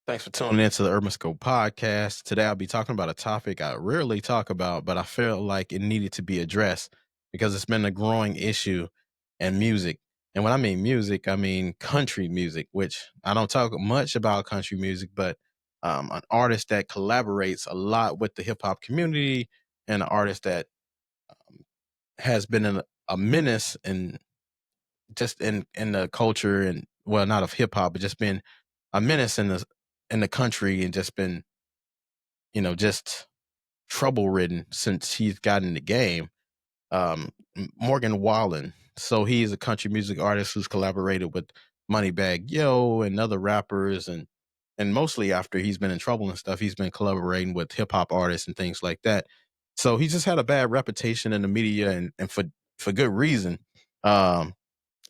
Thanks for tuning into the Urban Scope podcast. Today I'll be talking about a topic I rarely talk about, but I felt like it needed to be addressed because it's been a growing issue in music. And when I mean music, I mean country music, which I don't talk much about country music, but an artist that collaborates a lot with the hip hop community and an artist that has been a menace and just in the culture and well, not of hip hop, but just been a menace in the country and just been just trouble ridden since he's gotten in the game. Morgan Wallen. So he's a country music artist who's collaborated with Moneybagg Yo and other rappers, and mostly after he's been in trouble and stuff, he's been collaborating with hip hop artists and things like that. So he just had a bad reputation in the media, and for good reason. Um,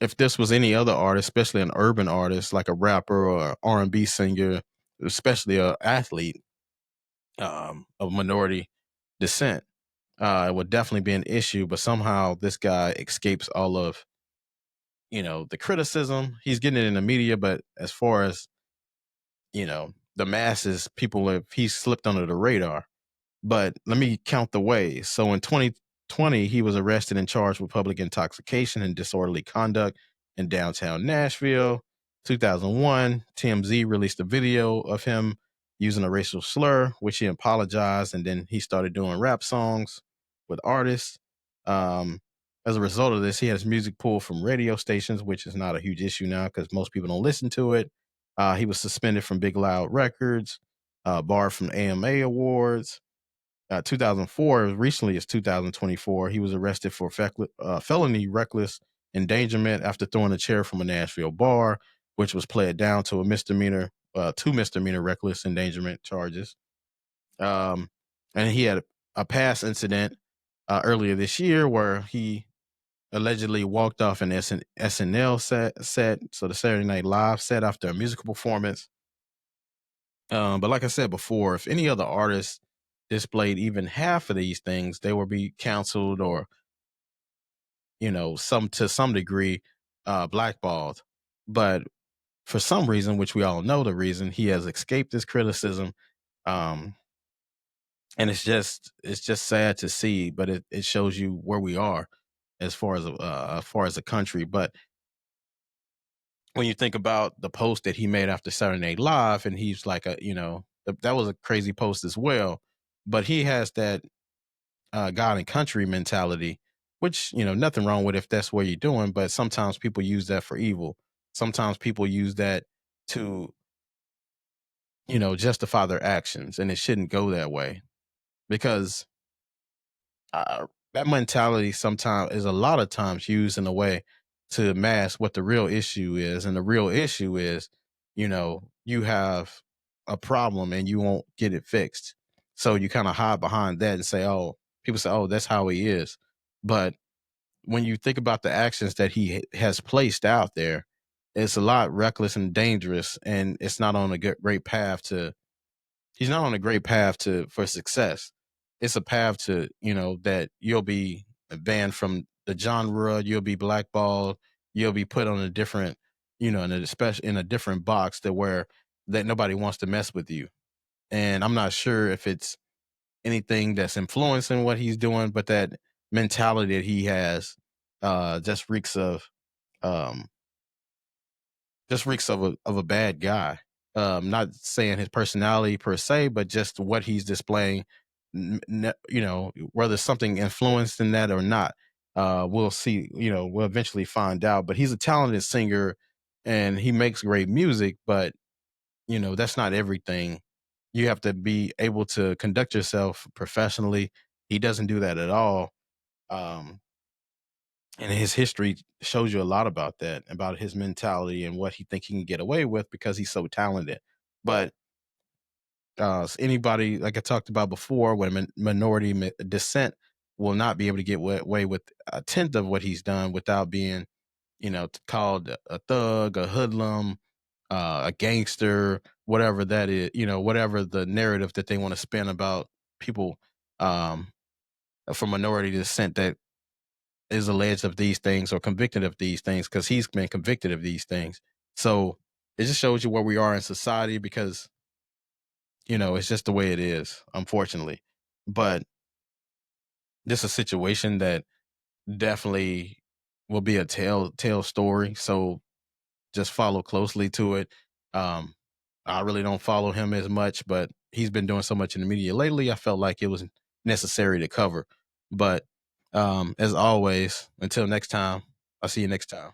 if this was any other artist, especially an urban artist like a rapper or R&B singer, especially a athlete, of minority descent, it would definitely be an issue. But somehow this guy escapes all of the criticism. He's getting it in the media, but as far as the masses, people have he's slipped under the radar. But let me count the ways. So in 2020, he was arrested and charged with public intoxication and disorderly conduct in downtown Nashville. 2001, TMZ released a video of him using a racial slur, which he apologized, and then he started doing rap songs with artists. Um, as a result of this, he has music pulled from radio stations, which is not a huge issue now because most people don't listen to it. He was suspended from Big Loud Records, barred from AMA awards. 2004, as recently as 2024, he was arrested for felony reckless endangerment after throwing a chair from a Nashville bar, which was pled down to a misdemeanor, two misdemeanor reckless endangerment charges. Um, and he had a past incident earlier this year where he allegedly walked off an SNL set, so the Saturday Night Live set after a musical performance. But like I said before, if any other artist displayed even half of these things, they would be canceled or, some to some degree, blackballed. But for some reason, which we all know the reason, he has escaped this criticism. Um, and it's just sad to see, but it shows you where we are as far as a country. But when you think about the post that he made after Saturday Night Live, and he's like that was a crazy post as well. But he has that God and country mentality, which nothing wrong with if that's what you're doing. But sometimes people use that for evil. Sometimes people use that to justify their actions, and it shouldn't go that way because that mentality sometimes is a lot of times used in a way to mask what the real issue is. And the real issue is, you have a problem and you won't get it fixed. So you kind of hide behind that and say, oh, people say, oh, that's how he is. But when you think about the actions that he has placed out there, it's a lot reckless and dangerous. And it's not on a great path to he's not on a great path to for success. It's a path to, that you'll be banned from the genre, you'll be blackballed, you'll be put on a different, in a special in a different box that where that nobody wants to mess with you. And I'm not sure if it's anything that's influencing what he's doing, but that mentality that he has just reeks of um of a bad guy. Not saying his personality per se, but just what he's displaying. Whether something influenced in that or not, we'll see. We'll eventually find out. But he's a talented singer, and he makes great music. But that's not everything. You have to be able to conduct yourself professionally. He doesn't do that at all. Um, and his history shows you a lot about that, about his mentality and what he think he can get away with because he's so talented. But anybody, like I talked about before, when minority descent will not be able to get away with a tenth of what he's done without being, called a thug, a hoodlum, a gangster, whatever that is, whatever the narrative that they want to spin about people um, from minority descent that is alleged of these things or convicted of these things because he's been convicted of these things. So it just shows you where we are in society because It's just the way it is, unfortunately. But this is a situation that definitely will be a tell story. So just follow closely to it. Um, I really don't follow him as much, but he's been doing so much in the media lately. I felt like it was necessary to cover. But as always, until next time, I'll see you next time.